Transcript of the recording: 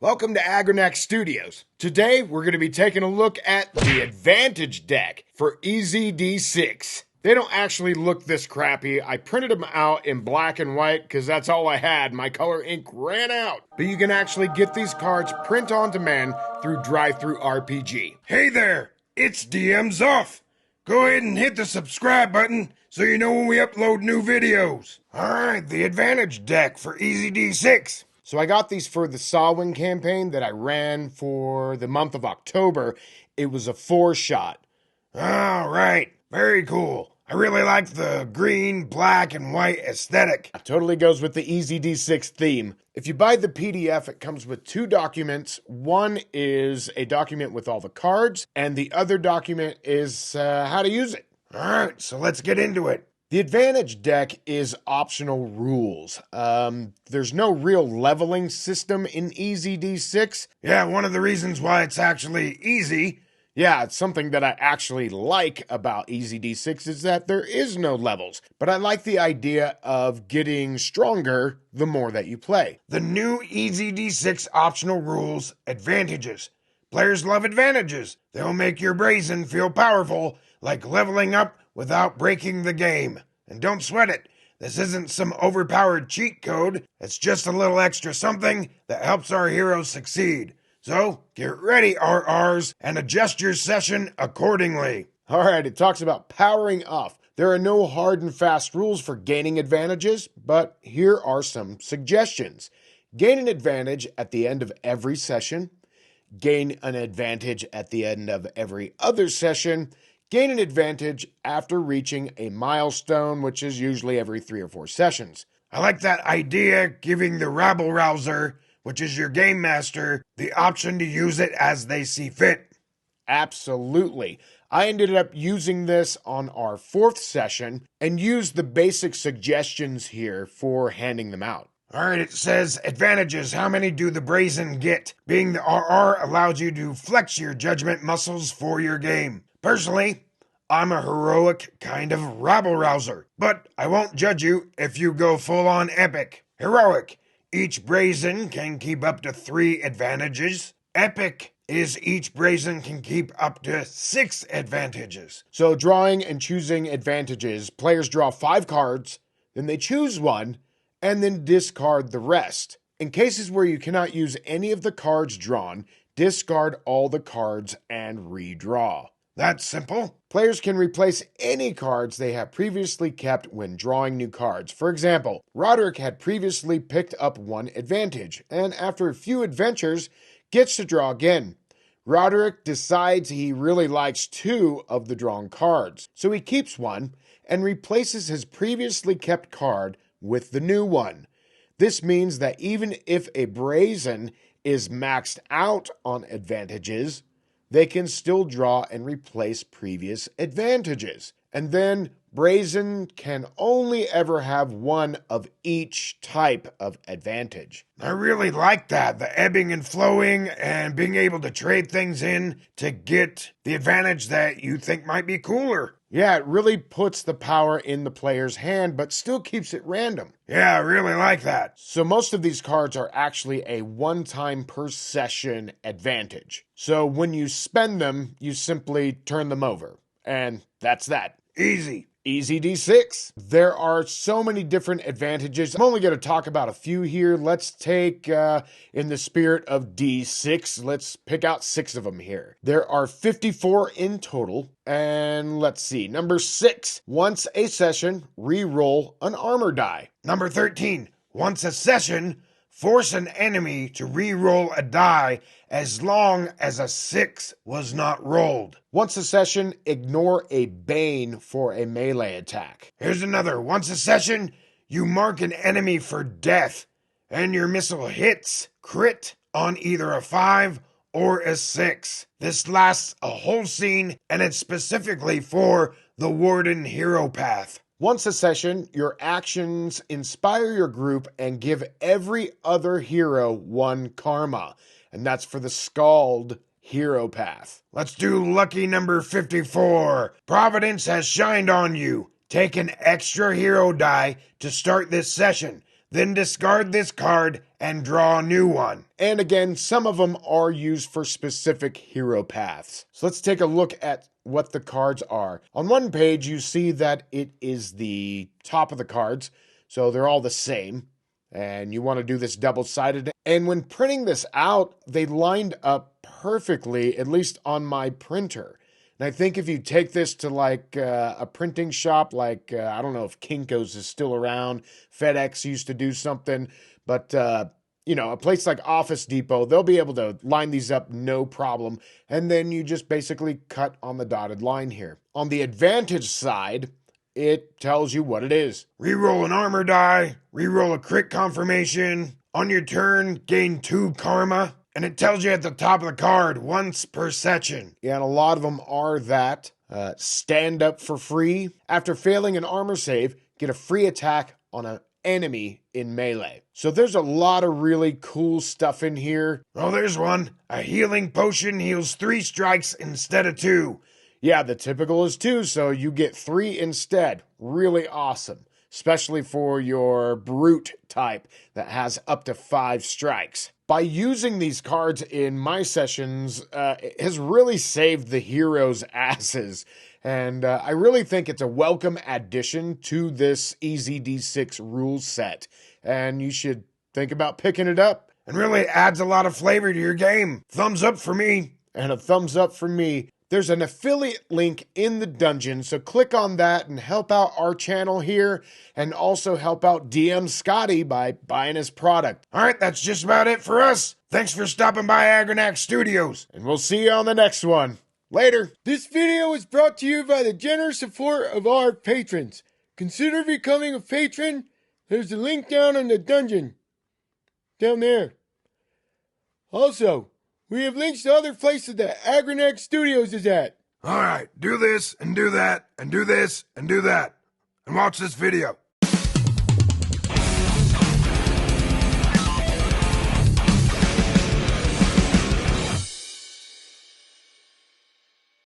Welcome to Agranak Studios. Today, we're going to be taking a look at the Advantage Deck for EZD6. They don't actually look this crappy. I printed them out in black and white because that's all I had. My color ink ran out. But you can actually get these cards print on demand through Drive-Thru RPG. Hey there, it's DM Zoth. Go ahead and hit the subscribe button so you know when we upload new videos. Alright, the Advantage Deck for EZD6. So I got these for the Sawin campaign that I ran for the month of October. It was a 4-shot. Alright, very cool. I really like the green, black, and white aesthetic. It totally goes with the EZD6 theme. If you buy the PDF, it comes with 2 documents. One is a document with all the cards, and the other document is how to use it. Alright, so let's get into it. The Advantage Deck is optional rules. There's no real leveling system in EZD6. Yeah, one of the reasons why it's actually easy. Yeah, it's something that I actually like about EZD6 is that there is no levels. But I like the idea of getting stronger the more that you play. The new EZD6 optional rules, advantages. Players love advantages. They'll make your brazen feel powerful, like leveling up without breaking the game. And don't sweat it. This isn't some overpowered cheat code. It's just a little extra something that helps our heroes succeed. So, get ready, RRs, and adjust your session accordingly. Alright, it talks about powering off. There are no hard and fast rules for gaining advantages, but here are some suggestions. Gain an advantage at the end of every session. Gain an advantage at the end of every other session. Gain an advantage after reaching a milestone, which is usually every 3 or 4 sessions. I like that idea, giving the rabble rouser, which is your game master, the option to use it as they see fit. Absolutely. I ended up using this on our 4th session and used the basic suggestions here for handing them out. Alright, it says, advantages, how many do the brazen get? Being the RR allows you to flex your judgment muscles for your game. Personally, I'm a heroic kind of rabble-rouser, but I won't judge you if you go full-on epic. Heroic, each brazen can keep up to 3 advantages. Epic is each brazen can keep up to 6 advantages. So drawing and choosing advantages, players draw 5 cards, then they choose one, and then discard the rest. In cases where you cannot use any of the cards drawn, discard all the cards and redraw. That's simple. Players can replace any cards they have previously kept when drawing new cards. For example, Roderick had previously picked up 1 advantage, and after a few adventures, gets to draw again. Roderick decides he really likes 2 of the drawn cards, so he keeps 1 and replaces his previously kept card with the new one. This means that even if a brazen is maxed out on advantages, they can still draw and replace previous advantages. And then brazen can only ever have 1 of each type of advantage. I really like that, the ebbing and flowing and being able to trade things in to get the advantage that you think might be cooler. Yeah, it really puts the power in the player's hand, but still keeps it random. Yeah, I really like that. So most of these cards are actually a one-time per session advantage. So when you spend them, you simply turn them over. And that's that. Easy. EZD6. There are so many different advantages. I'm only going to talk about a few here. Let's take, in the spirit of D6, let's pick out 6 of them here. There are 54 in total. And let's see. Number 6. Once a session, re-roll an armor die. Number 13. Once a session, force an enemy to re-roll a die as long as a 6 was not rolled. Once a session, ignore a Bane for a melee attack. Here's another. Once a session, you mark an enemy for death, and your missile hits crit on either a 5 or a 6. This lasts a whole scene, and it's specifically for the Warden hero path. Once a session, your actions inspire your group and give every other hero 1 karma. And that's for the Scald hero path. Let's do lucky number 54. Providence has shined on you. Take an extra hero die to start this session. Then discard this card and draw a new one. And again, some of them are used for specific hero paths. So let's take a look at what the cards are. On one page, you see that it is the top of the cards, so they're all the same. And you want to do this double-sided. And when printing this out, they lined up perfectly, at least on my printer. And I think if you take this to like a printing shop, like I don't know if Kinko's is still around, FedEx used to do something, but a place like Office Depot, they'll be able to line these up no problem. And then you just basically cut on the dotted line here. On the Advantage side, it tells you what it is. Reroll an armor die, reroll a crit confirmation. On your turn, gain 2 karma. And it tells you at the top of the card, once per session. Yeah, and a lot of them are that. Stand up for free. After failing an armor save, get a free attack on an enemy in melee. So there's a lot of really cool stuff in here. Oh, there's one. A healing potion heals 3 strikes instead of 2. Yeah, the typical is 2, so you get 3 instead. Really awesome, especially for your brute type that has up to 5 strikes. By using these cards in my sessions, it has really saved the heroes' asses. And I really think it's a welcome addition to this EZD6 rule set. And you should think about picking it up. And really adds a lot of flavor to your game. Thumbs up for me. And a thumbs up for me. There's an affiliate link in the dungeon, so click on that and help out our channel here, and also help out DM Scotty by buying his product. All right, that's just about it for us. Thanks for stopping by Agranak Studios. And we'll see you on the next one. Later. This video was brought to you by the generous support of our patrons. Consider becoming a patron. There's a link down in the dungeon. Down there. Also, we have links to other places that Agranak Studios is at. All right, do this and do that and do this and do that. And watch this video.